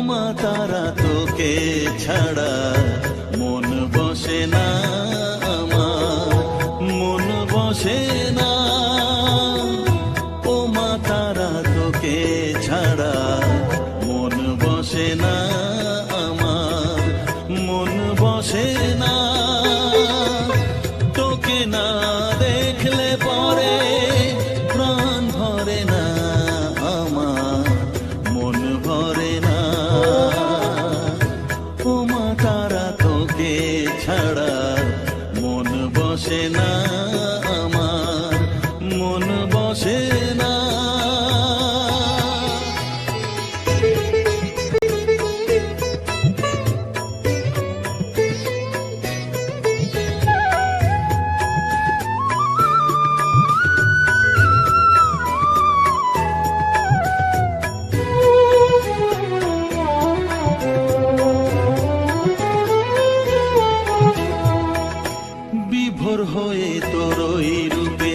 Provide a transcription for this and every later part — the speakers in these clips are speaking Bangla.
মা তারা তোকে ছাড়া মন বসে না আমার, মন বসে না। ও মা তারা তোকে ছাড়া মন বসে না আমার, মন বসে না। তোকে না দেখলে পরে প্রাণ ভরে না আমার, মন ভরে না। ও মা তারা তোকে ছাড়া মন বসে না আমার, মন বসে না। বিভোর হয়ে তোর ওই রূপে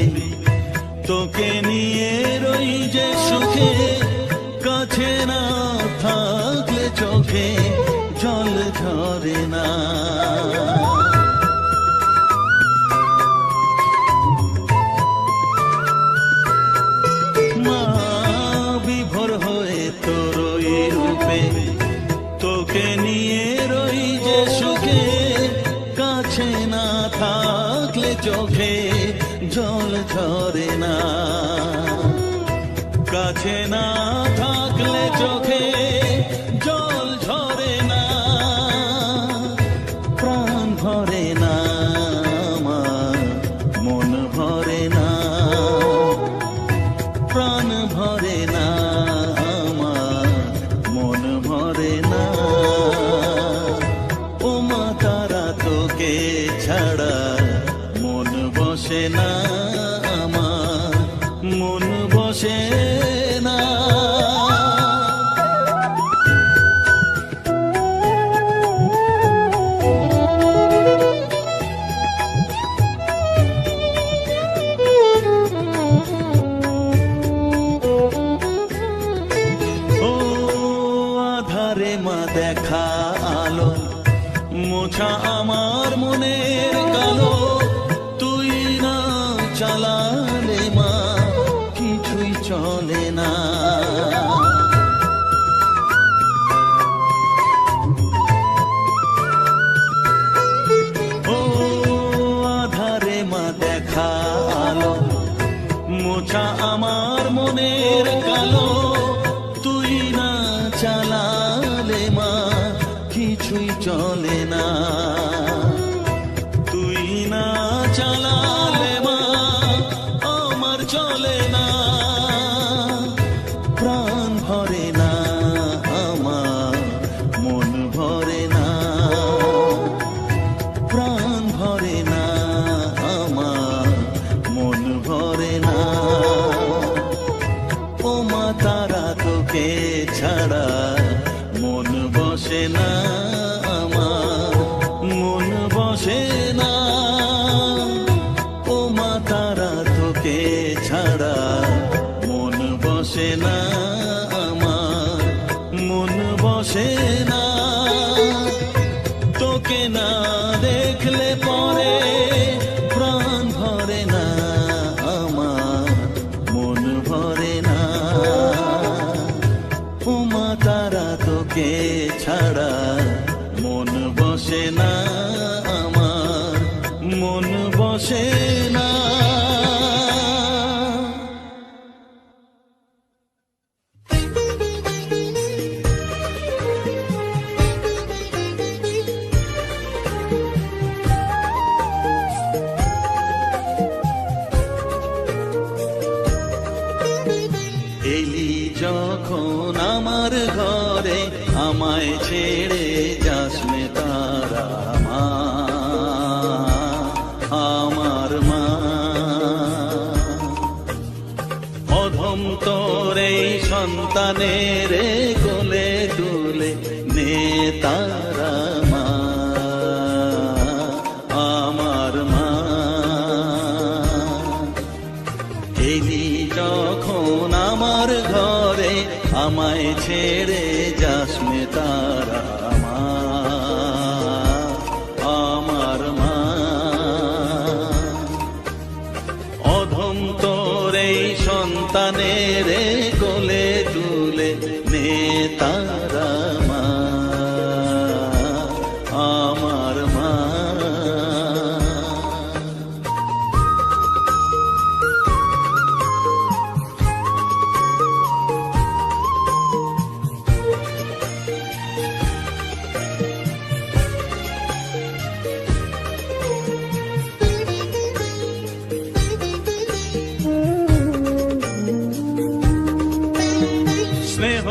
তোকে নিয়ে রই যে সুখে, কাছে না থাকলে চোখে জল ঝরে না। মা বিভোর হয়ে তোর ওই রূপে তোকে নিয়ে রই যে সুখে, কাছে না থাকলে চোখে জল ঝরে না। কাছে না থাকলে চোখে জল ঝরে না। প্রাণ ভরে না আমার, মন ভরে না। প্রাণ ভরে না আমার, মন ভরে না। ও মা তারা তোকে ছাড়া মন বসে না আমার, মন বসে না। ও আধারে মা দেখা আলো, মোছা আমার মনের কালো। তুই না চালালে মা কিছুই চলে না। ও আধারে মা দেখা আলো, মোছা আমার মনের কালো। তুই না চালালে মা কিছুই চলে না। তুই না চালালে মা আমার চলে না। প্রাণ ভরে না আমার, মন ভরে না। প্রাণ ভরে না আমার, মন ভরে না। ও মা তারা তোকে ছাড়া মন বসে না আমার, মন বসে না। ও মা তারা তোকে ছাড়া মন বসে না আমার, মন বসে না। তোকে না দেখলে পরে প্রাণ ভরে না আমার, মন ভরে না। ও মা তারা তোকে ছাড়া মন বসে না আমার, মন বসে না। এলি যখন আমার ঘরে, আমায় ছেড়ে যাস নে তারা মা, আমার মা। অধম তোর এই সন্তানের কোলে তুলে নে তারা মা, আমার মা। এলি যখন আমার ঘরে, আমায় ছেড়ে যাস নে তারা তারা মা, আমার মা। স্নেহ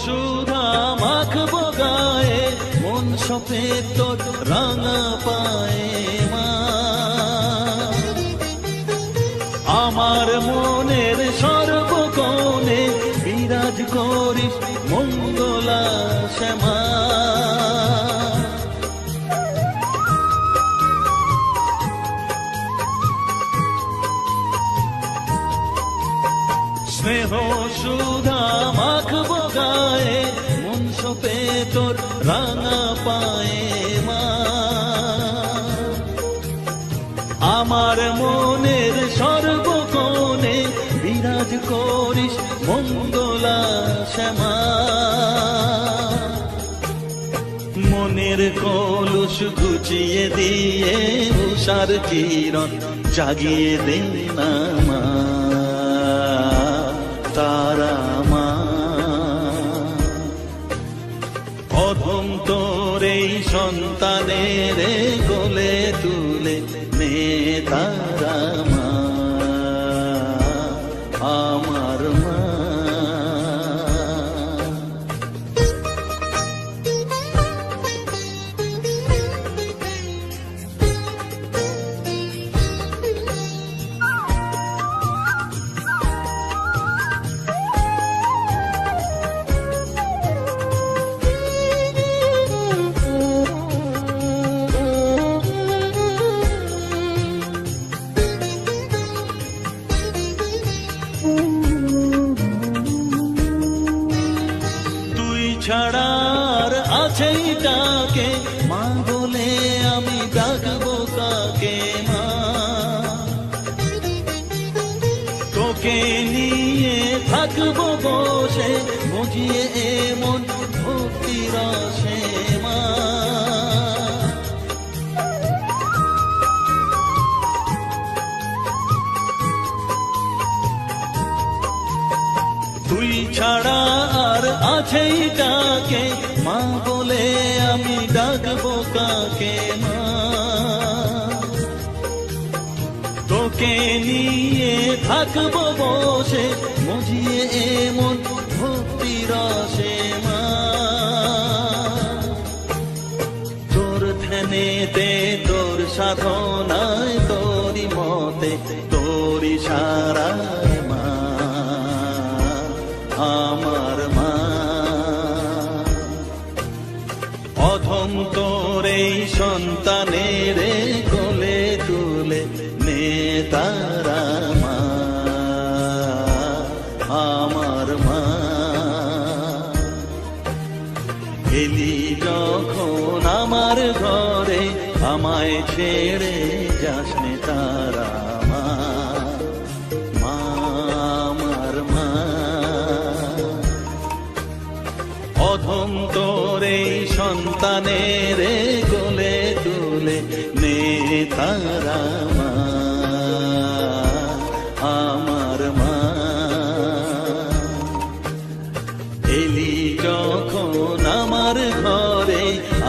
সুধা মাখবো গায়ে, মন সপে তোর রাঙা পায়ে মা। আমার মনের সর্বকোণে বিরাজ করিস মঙ্গলা শ্যামা। স্নেহ সুধা মাখবো গায়ে, মন সপে তোর রাঙা পায়ে মা। আমার মনের সর্বকোণে বিরাজ করিস মঙ্গলা শ্যামা। মনের কলুষ ঘুচিয়ে দিয়ে উষার কিরণ জাগিয়ে দে না মা, তারা মা। অধম তোর এই সন্তানের কোলে তুলে নে তারা মা, আমার মা। ছাড়ার আছেই তাকে মা বলে আমি ডাকবো কাকে মা। তোকে নিয়ে থাকবো বসে বুঝিয়ে এমন ভক্তি রসে মা। তুই ছাড়া আর আছেই তাকে মা বলে আমি ডাকবো কাকে মা। তোকে নিয়ে থাকবো বসে বুঝিয়ে এমন ভক্তি রসে মা। তোর ধ্যানেতে তোর সাধনায় তোরি মতে তোরি সারায় মা, আমার মা। অধম তোর এই সন্তানের কোলে তুলে নে তারা মা, আমার মা। এলি যখন আমার ঘরে আমায় ছেড়ে যাস নে তারা মা, আমার মা। অধম তোর এই সন্তানের কোলে তুলে নে তারা মা, আমার মা। এলি যখন আমার ঘরে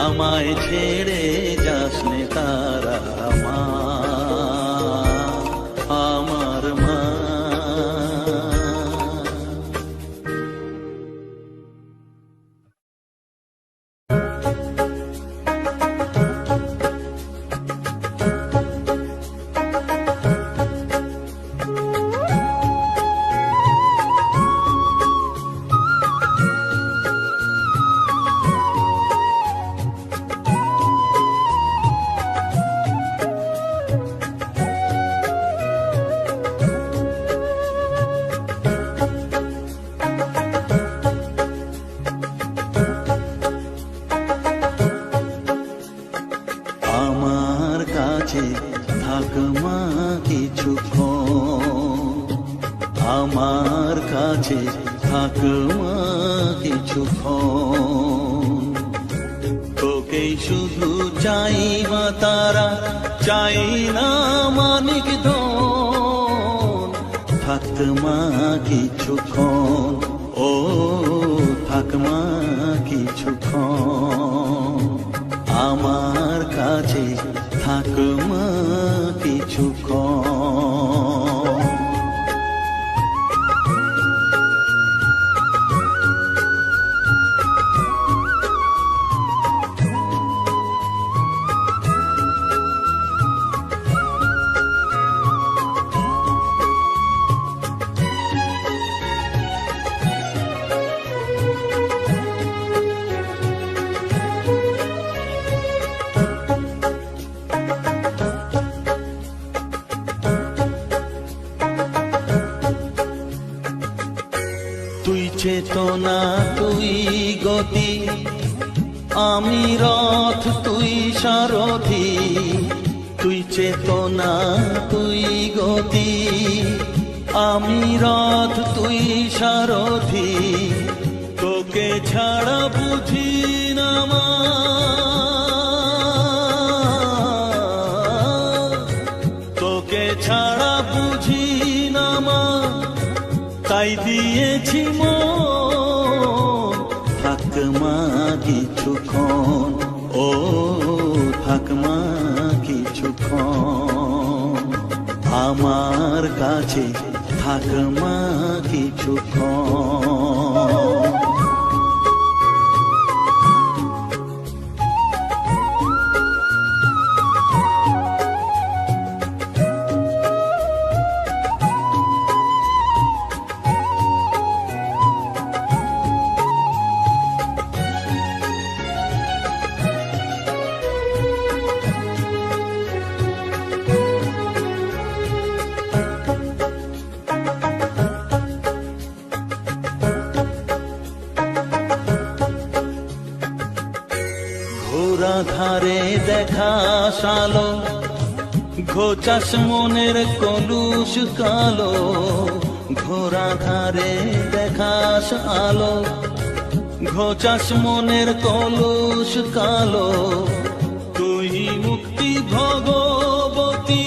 আমায় ছেড়ে যাস নে তারা মা, আমার মা। থাক মা কিছুক্ষণ, আমার কাছে থাক মা কিছুক্ষণ। তোকেই শুধু চাই মা তারা, চাই না মানিক ধন। থাক মা কিছুক্ষণ, ও থাক মা কিছুক্ষণ, আমার কাছে থাক মা কিছুক্ষণ। তুই চেতনা, তুই গতি, আমি রথ, তুই সারথি। তুই চেতনা, তুই গতি, আমি রথ, তুই সারথি। তোকে ছাড়া বুঝি না মা, তোকে ছাড়া বুঝি না মা, তাই দিয়েছি মন। থাক মা কিছুক্ষণ, ও থাক মা কিছুক্ষণ, আমার কাছে থাক মা কিছুক্ষণ। ঘোরা ধারে দেখা সালো, ঘোচাস মনের কলুষ কালো। ঘোরা ধারে দেখাস আলো, ঘোচাস মনের কলুষ কালো। তুই মুক্তি ভগবতী,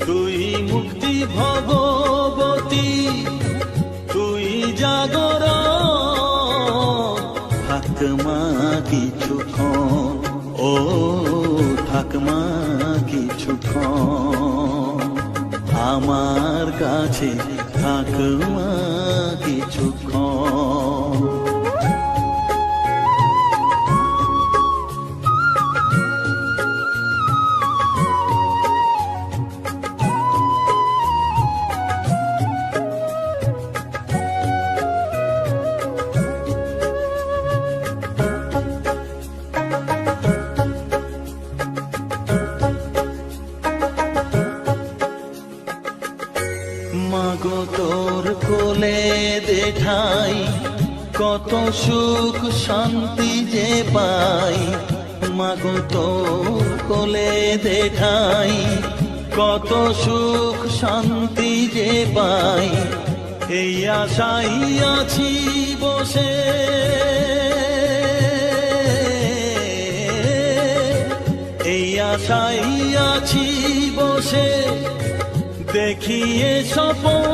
তুই মুক্তি ভগবতী, তুই জাগর। থাক মা কিছুক্ষণ, ও থাক মা কিছুক্ষণ, আমার কাছে থাক মা কিছুক্ষণ। মাগো তোর কোলে দেখাই, কত সুখ শান্তি যে পাই। মাগো তোর কোলে দেখাই, কত সুখ শান্তি যে পাই। এই আশাই আছি বসে, এই আশাই আছি বসে, দেখিয়ে স্বপন।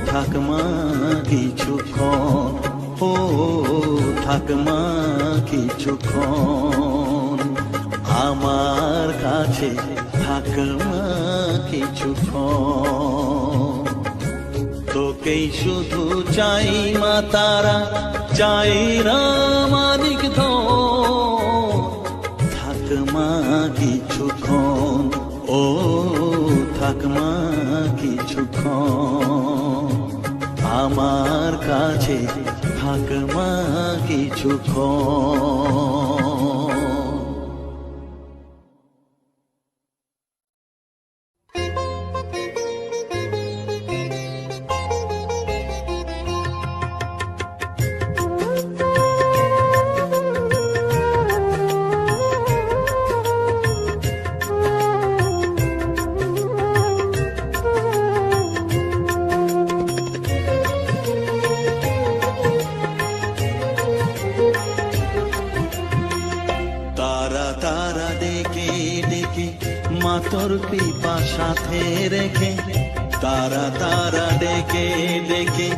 থাক মা কিছুক্ষণ, ও থাক মা কিছুক্ষণ, আমার কাছে থাক মা কিছুক্ষণ। তোকেই শুধু চাই মা তারা, চাই না মানিক ধন। থাক মা কিছুক্ষণ, ও থাক মা কিছুক্ষণ, আমার কাছে থাক মা কিছুক্ষণ। তোর কৃপা সাথে রেখে, তারা তারা ডেকে ডেকে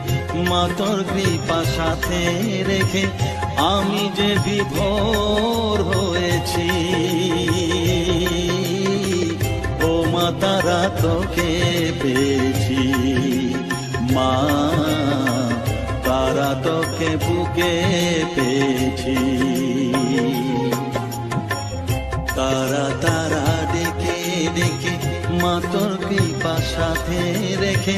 মা তোর কৃপা সাথে রেখে আমি যে বিভোর হয়েছি। ও মা তারা তোকে পেয়েছি, মা তারা তোকে বুকে পেয়েছি। তারা তারা ডেকে ডেকে মা তোর কৃপা সাথে রেখে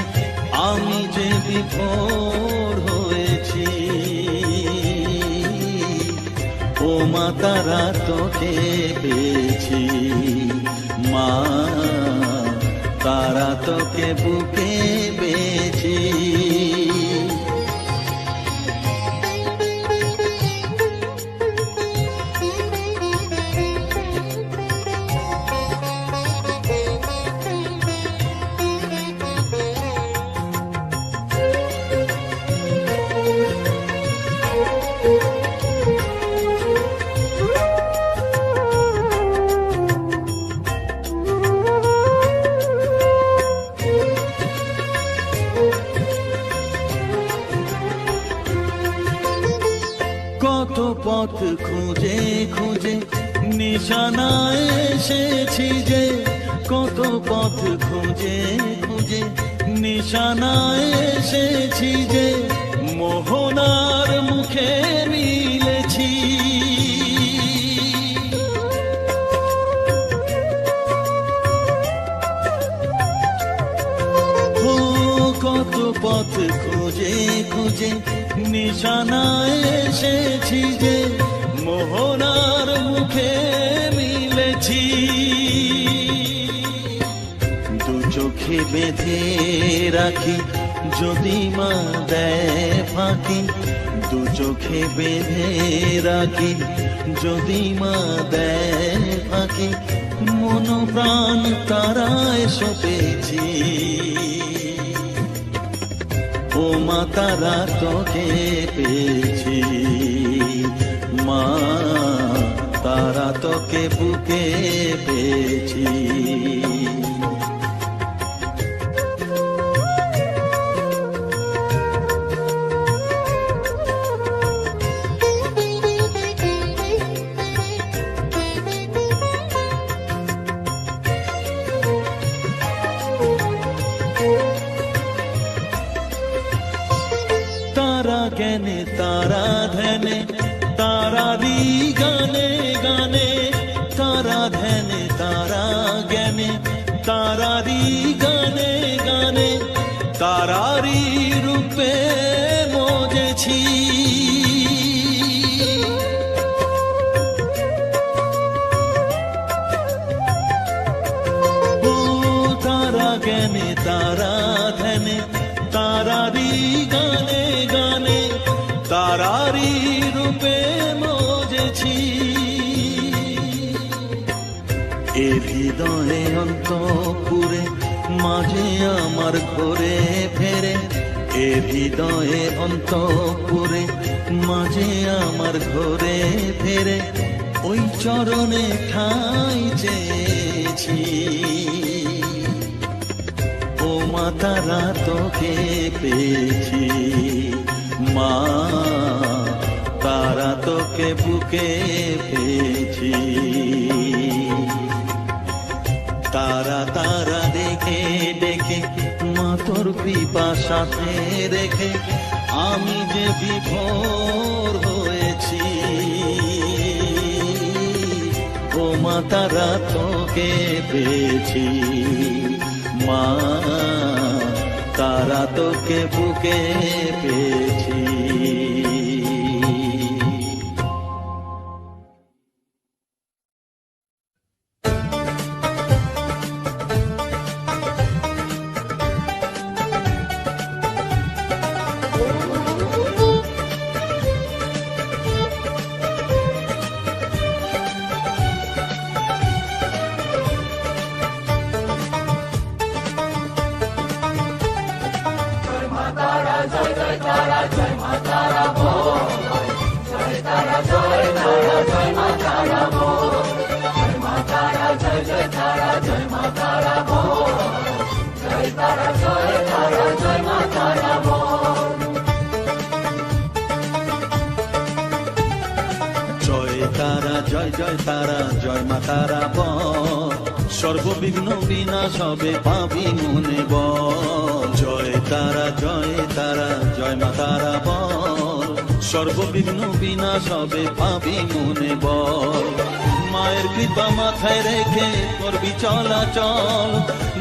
আমি যে বিভোর হয়েছি। ও মা তারা তোকে পেয়েছি, মা তারা তোকে বুকে পেয়েছি। কত পথ খুঁজে খুঁজে নিশানায় এসেছি যে, কত পথ খুঁজে খুঁজে নিশানায় এসেছি যে, মোহনার মুখে মিলেছি। কত পথ খুঁজে খুঁজে নিশানায় এসেছি যে, মোহনার মুখে মিলেছি। দু চোখে বেঁধে রাখি যদি মা দেয় ফাঁকি, দু চোখে বেঁধে রাখি যদি মা দেয় ফাঁকি, মন প্রাণ তারায় সপেছি। ও মা তারা তোকে পেয়েছি, মা তারা তোকে বুকে পেয়েছি। তারা জ্ঞানে তারা ধ্যানে তারারি গানে গানে, তারা ধ্যানে তারা জ্ঞানে তারারি গানে গানে, তারারি রূপে মজেছি। ও তারা জ্ঞানে তারা ধ্যানে তারারি গানে গানে, তারারি রূপে মজেছি। এ হৃদয়ে অন্তপুরে মাঝে আমার ঘরে ফেরে, এ হৃদয়ে অন্তপুরে মাঝে আমার ঘরে ফেরে, ওই চরণে ঠাঁই চেয়েছি। ও মা তারা তোকে পেয়েছি, মা তারা তোকে বুকে পেয়েছি। তারা তারা দেখে দেখে মা তোর কৃপা সাথে রেখে আমি যে বিভোর হয়েছি। ও মা তারা তোকে পেয়েছি, মা তারা তোকে বুকে পেয়েছি। জয় মা তারা, জয় মা তারা, জয় মা তারা, জয় জয় জয় তারা জয় মা তারা বল জয় তারা জয় মা তারা বল জয় তারা জয় তারা জয় মা তারা বল সর্ববিঘ্ন বিনাশ হবে পাবি মনে বল জয় তারা জয় মা তারা বল সর্ববিঘ্ন বিনাশ হবে পাবি মনে বল মায়ের কৃপা মাথায় রেখে করবি চলাচল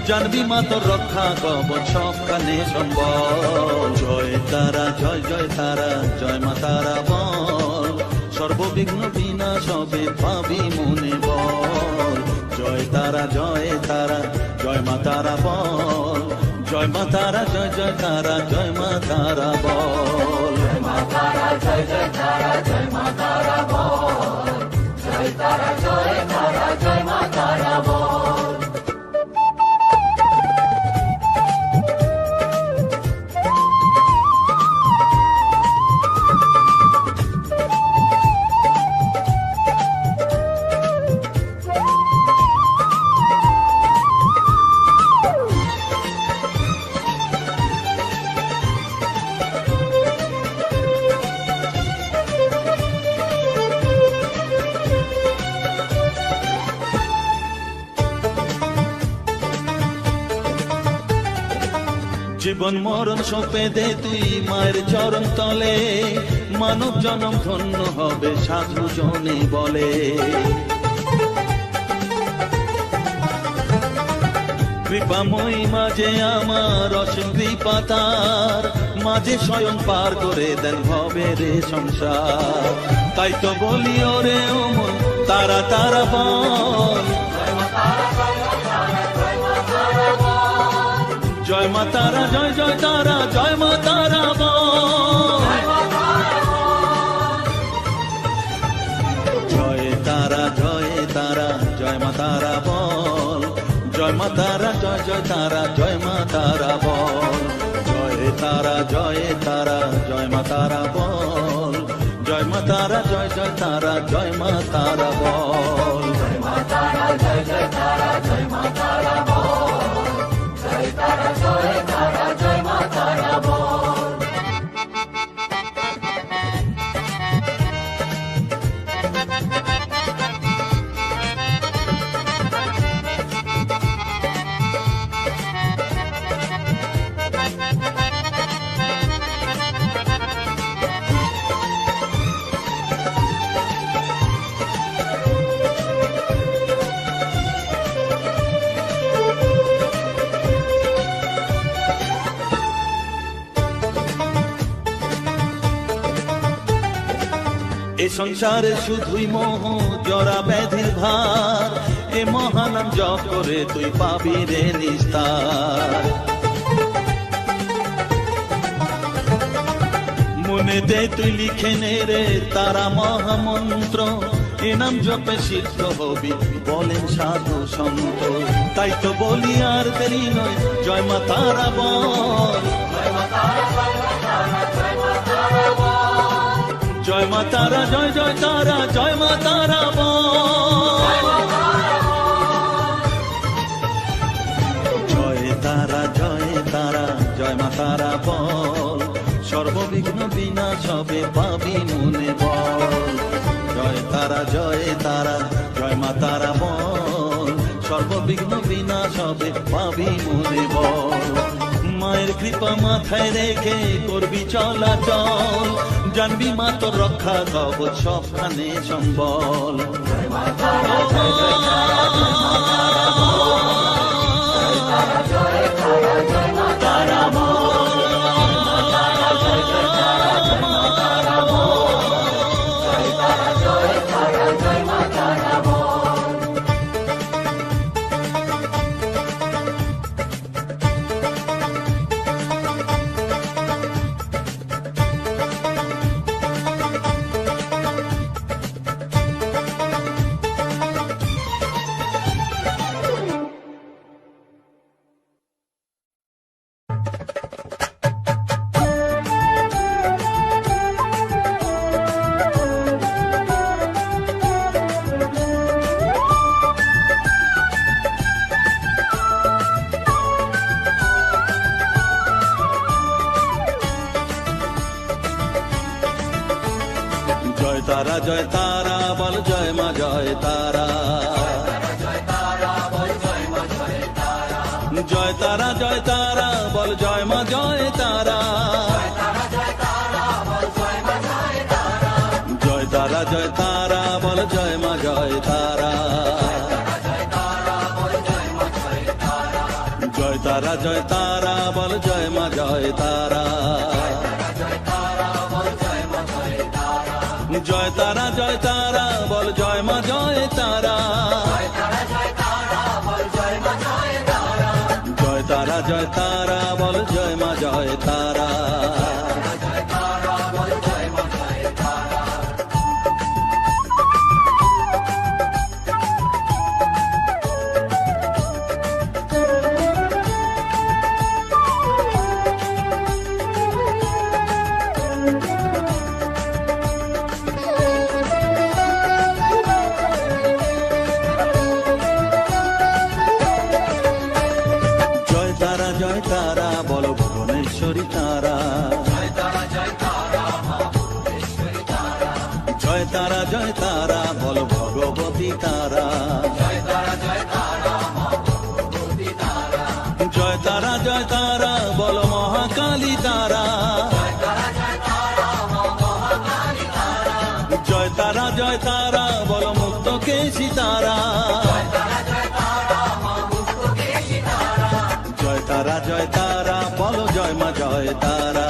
জানবি মা তোর রক্ষা কবচ সবখানে সম্বল জয় তারা জয় তারা জয় মা তারা বল সর্ববিঘ্ন বিনাশ হবে পাবি মনে বল জয় তারা জয় মা তারা বল জয় মা তারা জয় তারা জয় মা তারা বল জয় মা তারা জয় তারা জয় মা তারা বল জয় তারা জয় মা তারা বল জীবন মরণ সঁপে দে তুই মায়ের চরণ তলে মানব জনম ধন্য হবে সাধু জনে বলে কৃপাময়ী মাঝে আমার অসীম কৃপা তার মাঝে স্বয়ং পার করে দেন ভবে রে সংসার তাই তো বলি ওরে ও মন তারা তারা বল জয় মা তারা জয় তারা জয় মা তারা বল জয় তারা জয় মা তারা বল জয় মা তারা জয় তারা জয় মা তারা বল জয় তারা জয় মা তারা বল জয় মা তারা জয় তারা জয় মা তারা বল জয় মা তারা জয় তারা জয় মা তারা বল জয় তারা জয় মা তারা বল এ সংসারে শুধুই মোহ জরা ব্যাধির ভার এ মহানাম জপ করে তুই পাবি রে নিস্তার মনে দে তুই লিখে নে রে তারা মহামন্ত্র এ নাম জপে সিদ্ধ হবি বলেন সাধু সন্ত তাই তো বলি আর দেরি নয় জয় মা তারা বল জয় মা তারা জয় মা তারা জয় তারা জয় মা তারা বল জয় তারা জয় মা তারা বল সর্ববিঘ্ন বিনাশ হবে পাবি মনে বল জয় তারা জয় মা তারা বল সর্ববিঘ্ন বিনাশ হবে পাবি মনে বল মায়ের কৃপা মাথায় রেখে করবি চলাচল জানবি মা তোর রক্ষা কবচ সবখানে সম্বল জয় মা তারা জয় মা তারা বল তারা জয় তারা বল জয় মা জয় তারা জয় তারা জয় তারা বল জয় মা জয় তারা জয় তারা জয় তারা বল জয় মা জয় তারা জয় তারা জয় তারা বল জয় মা জয় তারা জয় তারা জয় তারা বল জয় মা জয় তারা জয় তারা জয় তারা বল জয় মা জয় তারা জয় তারা বল ভুবনেশ্বরী তারা জয় তারা জয় তারা বল ভগবতী তারা জয় তারা জয় তারা বল মহাকালী তারা জয় তারা জয় তারা বল মুক্তকেশী তারা জয় তারা জয় তারা বলো জয় মা জয় তারা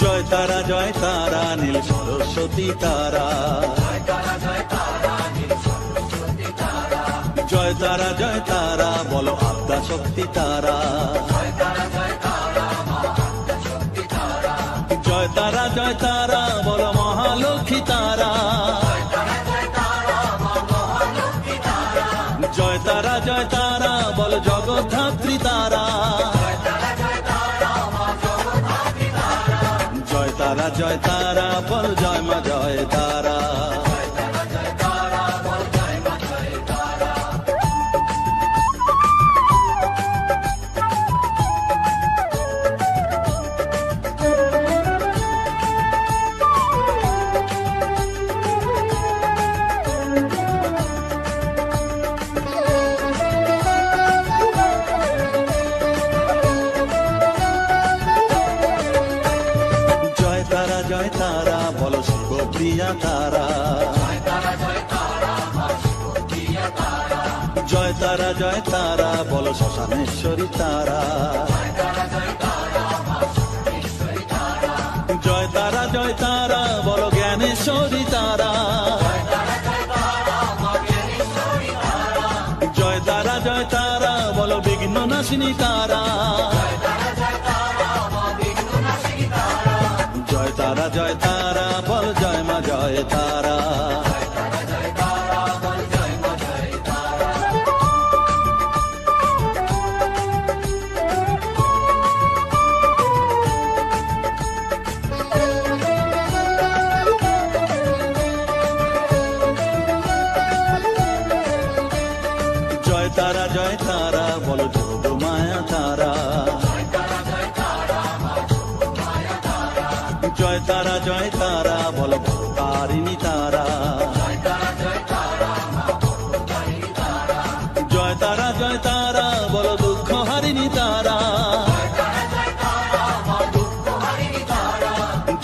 জয় তারা জয় তারা নীল সরস্বতী তারা জয় তারা জয় তারা বলো আদ্যা শক্তি তারা জয় তারা জয় তারা বলো মহালক্ষ্মী তারা জয় তারা জয় তারা বলো জগদ্ধাত্রী তারা জয় তারা জয় তারা বল জয় মা জয় তারা জয় তারা বলো শিবপ্রিয়া তারা জয় তারা জয় তারা বলো শ্মশানেশ্বরী তারা জয় তারা জয় তারা বলো জ্ঞানেশ্বরী তারা জয় তারা জয় তারা বলো বিঘ্ন নাশিনী তারা জয় তারা জয় তারা বল জয় মা জয় তারা জয় তারা জয় তারা বলো যোগ মায়া তারা জয় তারা জয় তারা বলো তারিণী তারা জয় তারা জয় তারা বলো দুঃখ হারিণী তারা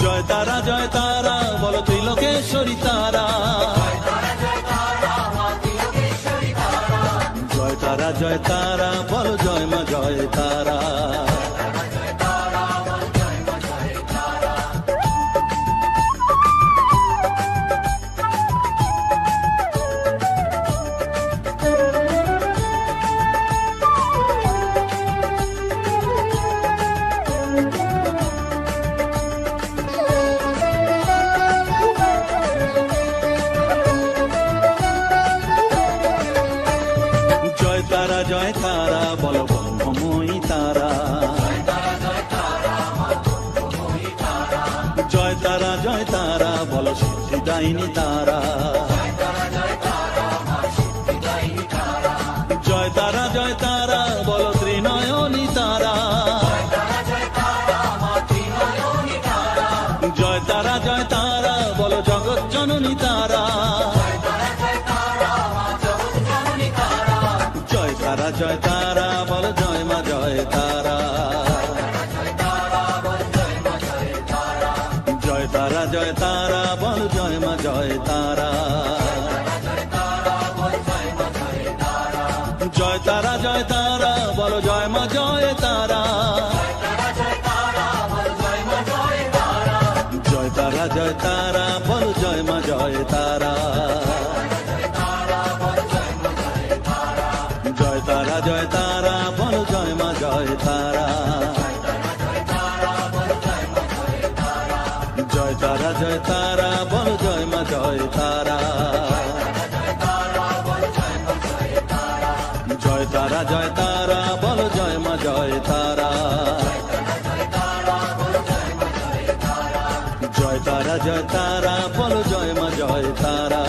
জয় তারা জয় তারা বলো ত্রিলোকেশ্বরী তারা জয় তারা জয় তারা বলো জয় মা জয় তারা জয় তারা জয় তারা বলো ব্রহ্মময়ী তারা মা জয় তারা, জয় তারা জয় তারা বল জয় মা জয় তারা, জয় তারা জয় তারা বল জয় মা জয় তারা, জয় তারা জয় তারা বল জয় মা জয় তারা, জয় তারা জয় তারা বল জয় মা জয় তারা, জয় তারা জয় তারা বল জয় মা জয় তারা।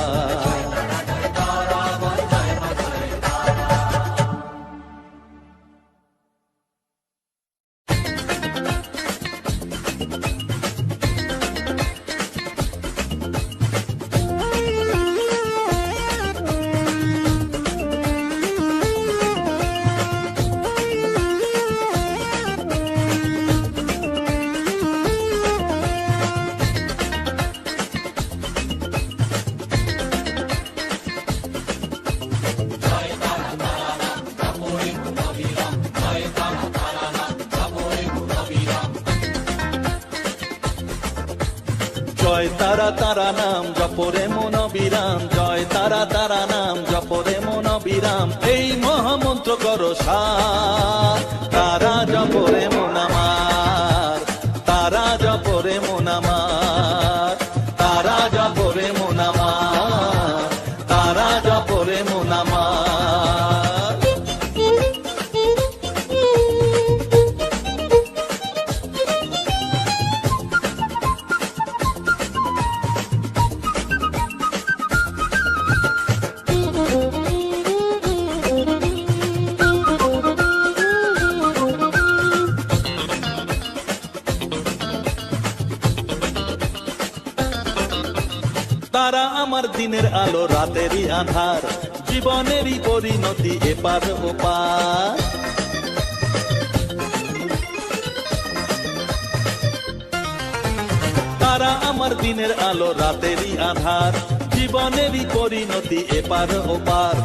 জয় তারা তারা নাম জপরে মন বিরাম, জয় তারা তারা নাম জপরে মন বিরাম, এই মহামন্ত্র করো সার, তারা জপরে মন আমার, তারা জপরে মন আমার, তারা জপরে মন আমার, তারা জপরে মন আমার। তারা আমার দিনের আলো রাতেরই আধার, জীবনেরই পরিণতি এপার ওপার, তারা আমার দিনের আলো রাতেরই আধার, জীবনেরই পরিণতি এপার ওপার,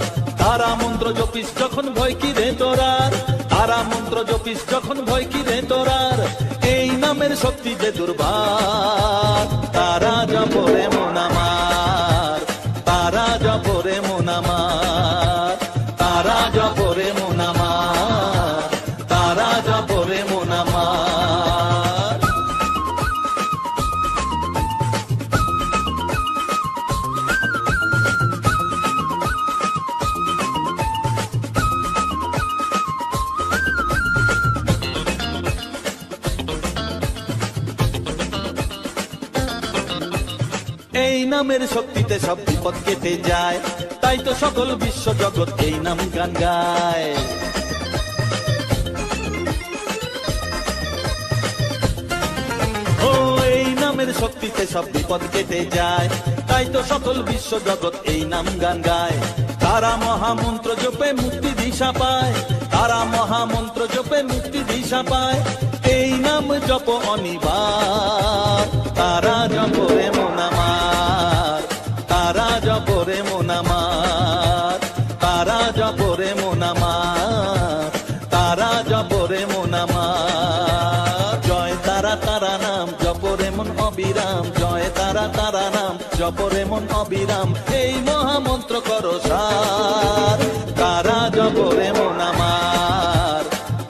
তারা মন্ত্র জপিস যখন ভয় কি রে তোরার, তারা মন্ত্র জপিস যখন ভয় কি রে তোরার, এই নামের শক্তি যে দুর্বার, তারা জপরে মন আমার, তারা জপরে মন আমার, তারা জপরে মন আমার, তারা জপরে মন আমার। এই নামের শক্তিতে সব বিপদ কেটে যায়, তাই তো সকল বিশ্ব জগৎ এই নাম গান গায়। ও এই নামের শক্তিতে সব বিপদ কেটে যায়, তাই তো সকল বিশ্ব জগৎ এই নাম গান গায়। তারা মহামন্ত্র জপে মুক্তি দিশা পায়, তারা মহামন্ত্র জপে মুক্তি দিশা পায়, এই নাম জপ অনিবার, তারা জপরে মন আমার, তারা জপরে মন আমার, তারা জপরে মন আমার, তারা জপরে মন আমার। জয় তারা তারা নাম জপরে মন অবিরাম, জয় তারা তারা নাম জপরে মন অবিরাম, এই মহামন্ত্র করো সার, তারা জপরে মন আমার,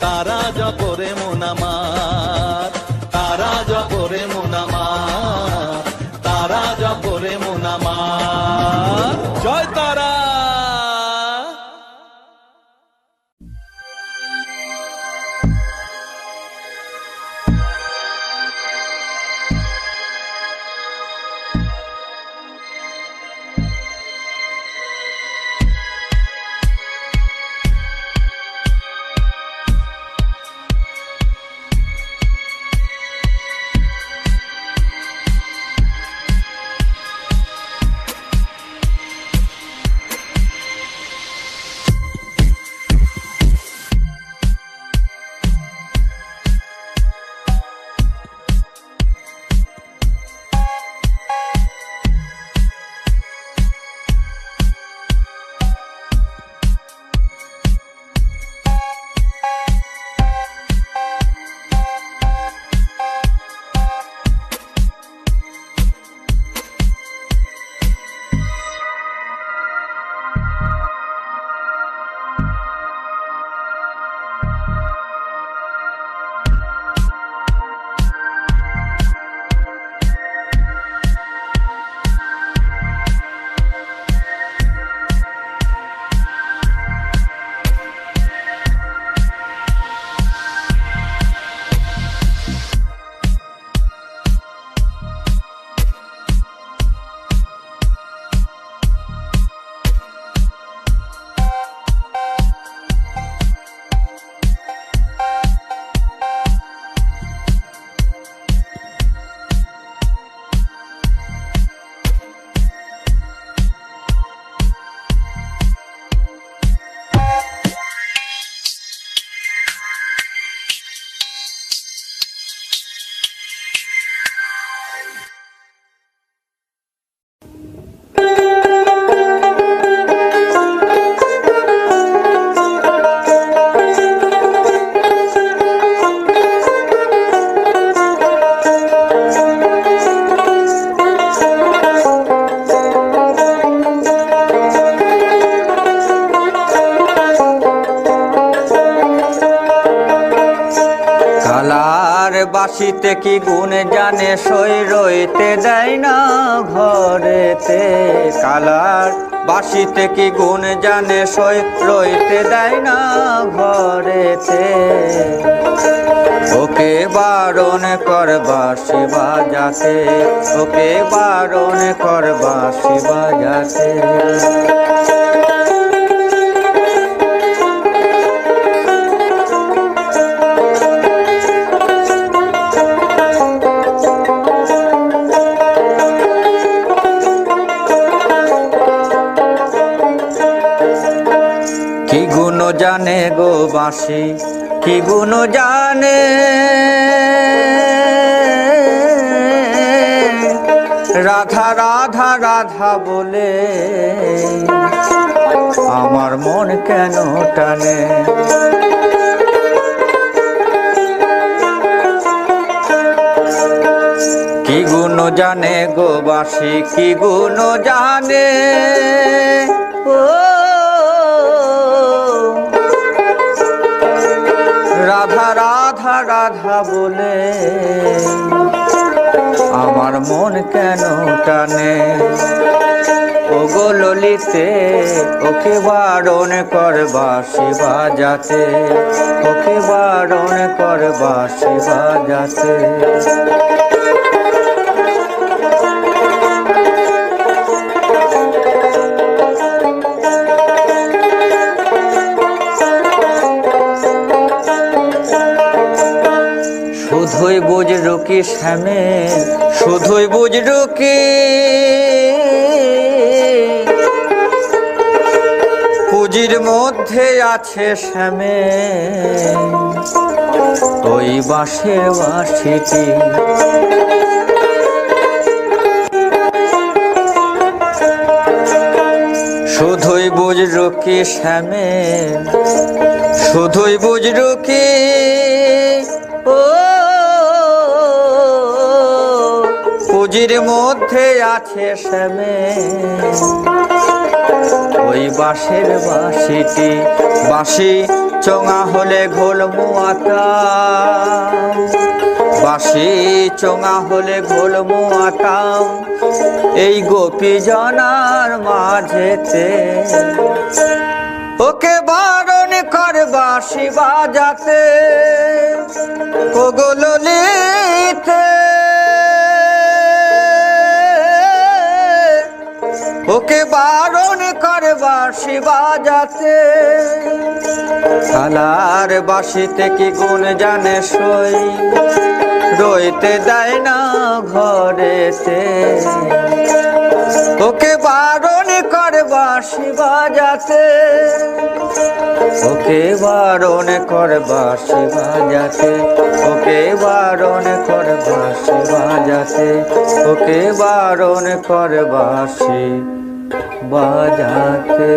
তারা জপরে মন আমার, তারা জপরে মন আমার, তারা জপরে মন আমার। জয় তারা। কালার বাসিতে কি গুণ জানে সই রইতে দেয় না ঘরেতে। কালার বাসিতে কি গুণ জানে সই রইতে দেয় না ঘরেতে। ওকে বারণ কর বাঁশি বাজাতে, ওকে বারণ কর বাঁশি বাজাতে। কি গুণ জানে গো বাঁশি, কি গুণ জানে রাধা রাধা রাধা বলে আমার মন কেন টানে। কি গুণ জানে গো বাঁশি, কি গুণ জানে ও রাধা রাধা রাধা বলে আমার মন কেন টানে। ও গো ললিতে ওকে বারণ কর বাঁশি বাজাতে, ওকে বারণ কর বাঁশি বাজাতে। শুধুই বুঝ রুকি শ্যামে, শুধুই বুঝ রুকি পুঁজির মধ্যে আছে শ্যামে ওই বাঁশের বাঁশিটি। শুধুই বুঝ রুকি শ্যামে, শুধুই বুঝ রুকি ও পুঁজির মধ্যে আছে শ্যামে ওই বাঁশের বাঁশিটি। বাঁশি চোঙা হলে ঘোল মুয়াতা, বাঁশি চোঙা হলে ঘোল মুয়াতাম এই গোপী জনার মাঝেতে। ওকে বারণ কর বাঁশি বাজাতে, ও গো ললিতে ওকে বারণ কর বাঁশি বাজাতে। কালার বাঁশিতে কি গুণ জানে সই রইতে দেয় না ঘরেতে। ওকে বারণ কর বাঁশি বাজাতে, ওকে বারণ কর বাঁশি বাজাতে, ওকে বারণ কর বাঁশি বাজাতে, ওকে বারণ কর বাঁশি বাজাতে।